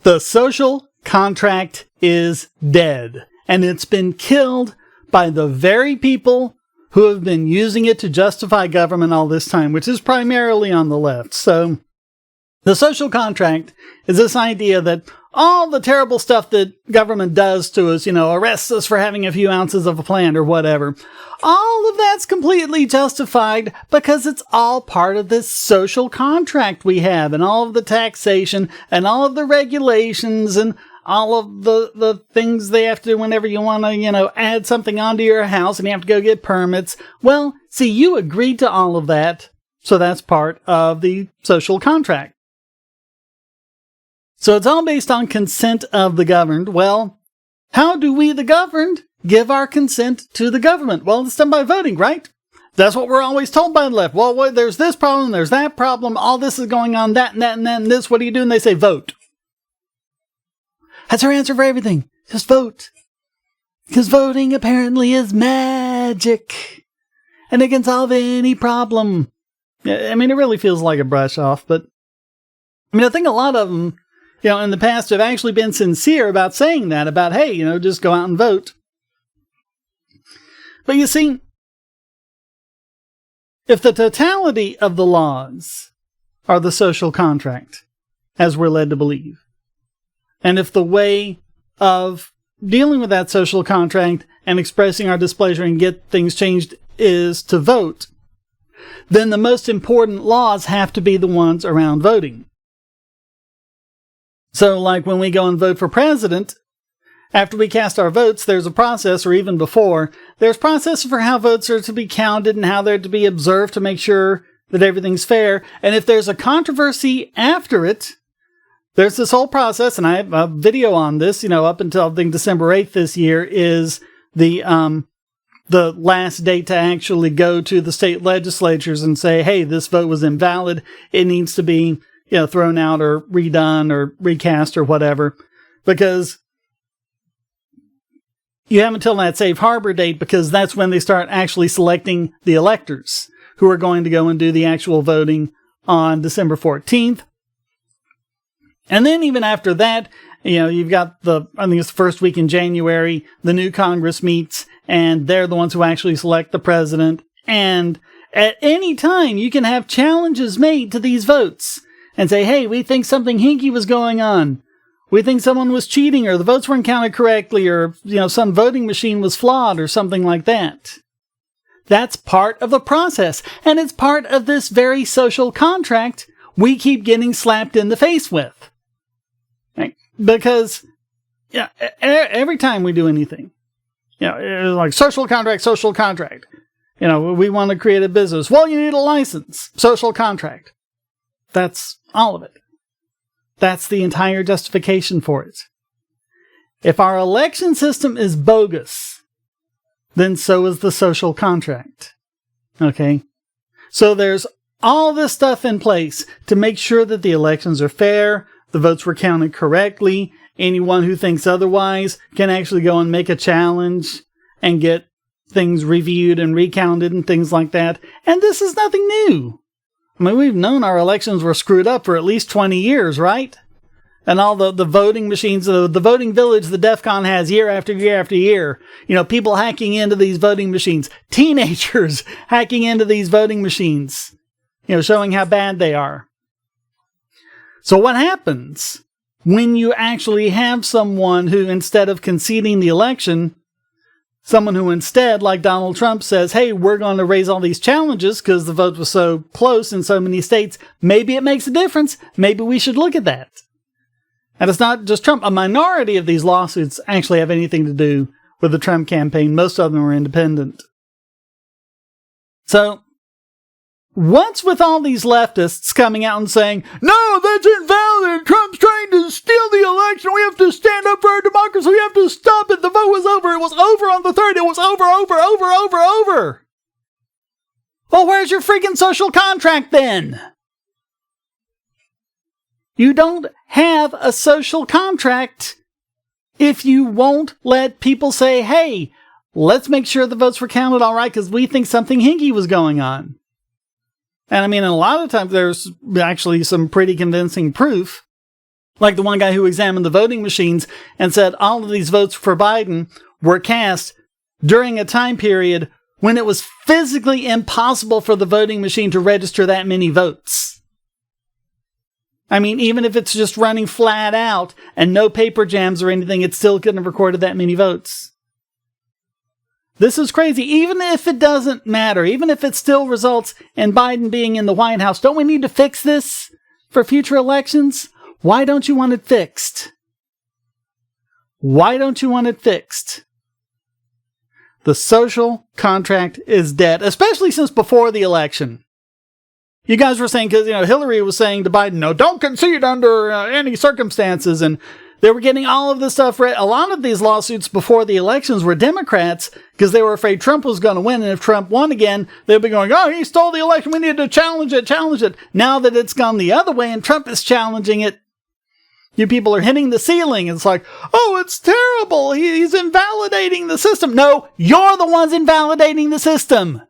The social contract is dead, and it's been killed by the very people who have been using it to justify government all this time, which is primarily on the left. So the social contract is this idea that all the terrible stuff that government does to us, arrests us for having a few ounces of a plant or whatever, all of that's completely justified because it's all part of this social contract we have, and all of the taxation and all of the regulations and all of the things they have to do whenever you want to, add something onto your house and you have to go get permits. Well, see, you agreed to all of that, so that's part of the social contract. So it's all based on consent of the governed. Well, how do we, the governed, give our consent to the government? Well, it's done by voting, right? That's what we're always told by the left. Well, there's this problem, there's that problem, all this is going on, that and that and that and this. What do you do? And they say, vote. That's our answer for everything. Just vote. Because voting apparently is magic. And it can solve any problem. I mean, it really feels like a brush off, but I think a lot of them, in the past have actually been sincere about saying that, about, hey, just go out and vote. But you see, if the totality of the laws are the social contract, as we're led to believe, and if the way of dealing with that social contract and expressing our displeasure and get things changed is to vote, then the most important laws have to be the ones around voting. So, like when we go and vote for president, after we cast our votes, there's a process, or even before, there's process for how votes are to be counted and how they're to be observed to make sure that everything's fair. And if there's a controversy after it, there's this whole process, and I have a video on this, up until I think December 8th this year is the last date to actually go to the state legislatures and say, hey, this vote was invalid. It needs to be, thrown out or redone or recast or whatever, because you have until that safe harbor date, because that's when they start actually selecting the electors who are going to go and do the actual voting on December 14th. And then even after that, you've got I think it's the first week in January, the new Congress meets, and they're the ones who actually select the president. And at any time, you can have challenges made to these votes and say, hey, we think something hinky was going on. We think someone was cheating, or the votes weren't counted correctly, or, some voting machine was flawed or something like that. That's part of the process. And it's part of this very social contract we keep getting slapped in the face with. Because every time we do anything, it's like social contract. We want to create a business. Well, you need a license. Social contract. That's all of it. That's the entire justification for it. If our election system is bogus, then so is the social contract. Okay? So there's all this stuff in place to make sure that the elections are fair, the votes were counted correctly. Anyone who thinks otherwise can actually go and make a challenge and get things reviewed and recounted and things like that. And this is nothing new. We've known our elections were screwed up for at least 20 years, right? And all the voting machines, the voting village that DEF CON has year after year after year. People hacking into these voting machines. Teenagers hacking into these voting machines. Showing how bad they are. So what happens when you actually have someone who, instead of conceding the election, someone who instead, like Donald Trump, says, hey, we're going to raise all these challenges because the vote was so close in so many states. Maybe it makes a difference. Maybe we should look at that. And it's not just Trump. A minority of these lawsuits actually have anything to do with the Trump campaign. Most of them are independent. So what's with all these leftists coming out and saying, no, that's invalid, Trump's trying to steal the election, we have to stand up for our democracy, we have to stop it, the vote was over, it was over on the 3rd, it was over. Well, where's your freaking social contract then? You don't have a social contract if you won't let people say, hey, let's make sure the votes were counted all right because we think something hinky was going on. And a lot of times there's actually some pretty convincing proof. Like the one guy who examined the voting machines and said all of these votes for Biden were cast during a time period when it was physically impossible for the voting machine to register that many votes. I mean, even if it's just running flat out and no paper jams or anything, it still couldn't have recorded that many votes. This is crazy. Even if it doesn't matter, even if it still results in Biden being in the White House, don't we need to fix this for future elections? Why don't you want it fixed? Why don't you want it fixed? The social contract is dead, especially since before the election. You guys were saying, because Hillary was saying to Biden, no, don't concede under any circumstances, and they were getting all of this stuff read. A lot of these lawsuits before the elections were Democrats because they were afraid Trump was going to win, and if Trump won again, they'd be going, oh, he stole the election, we need to challenge it. Now that it's gone the other way and Trump is challenging it, you people are hitting the ceiling. It's like, oh, it's terrible. He's invalidating the system. No, you're the ones invalidating the system.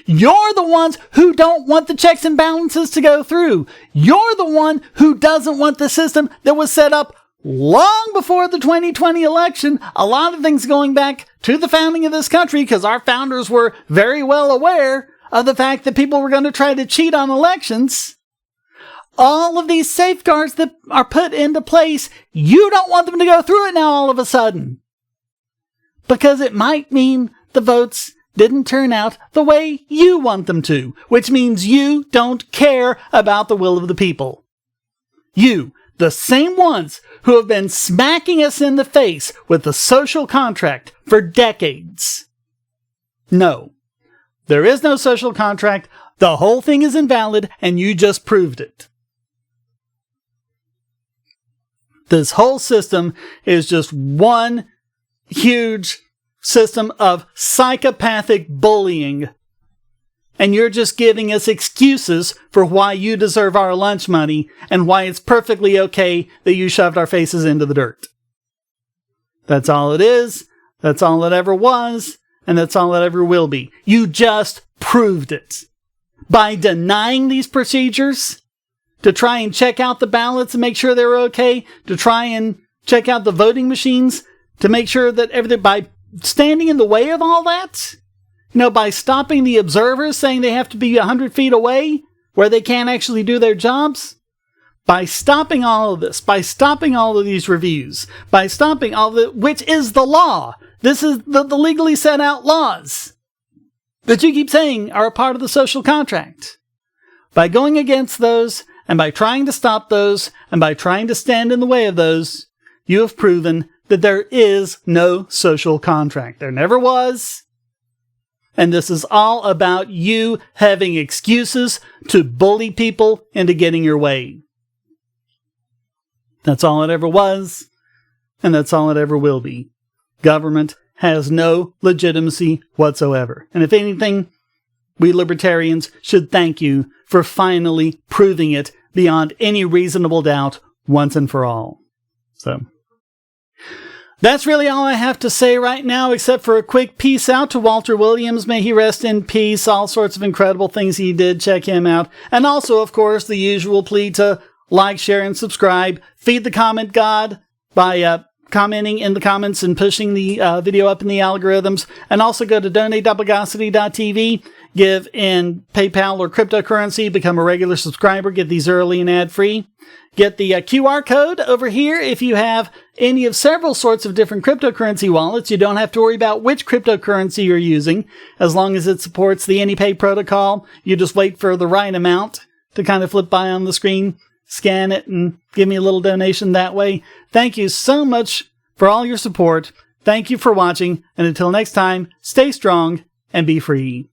You're the ones who don't want the checks and balances to go through. You're the one who doesn't want the system that was set up long before the 2020 election. A lot of things going back to the founding of this country, because our founders were very well aware of the fact that people were going to try to cheat on elections. All of these safeguards that are put into place, you don't want them to go through it now all of a sudden. Because it might mean the votes didn't turn out the way you want them to, which means you don't care about the will of the people. You, the same ones who have been smacking us in the face with the social contract for decades. No, there is no social contract. The whole thing is invalid, and you just proved it. This whole system is just one huge system of psychopathic bullying. And you're just giving us excuses for why you deserve our lunch money and why it's perfectly okay that you shoved our faces into the dirt. That's all it is. That's all it ever was. And that's all it ever will be. You just proved it. By denying these procedures, to try and check out the ballots and make sure they were okay, to try and check out the voting machines, to make sure that everything, by standing in the way of all that, by stopping the observers saying they have to be 100 feet away where they can't actually do their jobs, by stopping all of this, by stopping all of these reviews, by stopping all of it, which is the law. This is the legally set out laws that you keep saying are a part of the social contract. By going against those, and by trying to stop those, and by trying to stand in the way of those, you have proven that there is no social contract. There never was. And this is all about you having excuses to bully people into getting your way. That's all it ever was, and that's all it ever will be. Government has no legitimacy whatsoever. And if anything, we libertarians should thank you for finally proving it beyond any reasonable doubt once and for all. So, that's really all I have to say right now, except for a quick peace out to Walter Williams. May he rest in peace. All sorts of incredible things he did. Check him out. And also, of course, the usual plea to like, share, and subscribe. Feed the comment god by commenting in the comments and pushing the video up in the algorithms. And also go to donate.bogosity.tv. Give in PayPal or cryptocurrency. Become a regular subscriber. Get these early and ad-free. Get the QR code over here if you have any of several sorts of different cryptocurrency wallets. You don't have to worry about which cryptocurrency you're using. As long as it supports the AnyPay protocol, you just wait for the right amount to kind of flip by on the screen, scan it, and give me a little donation that way. Thank you so much for all your support. Thank you for watching. And until next time, stay strong and be free.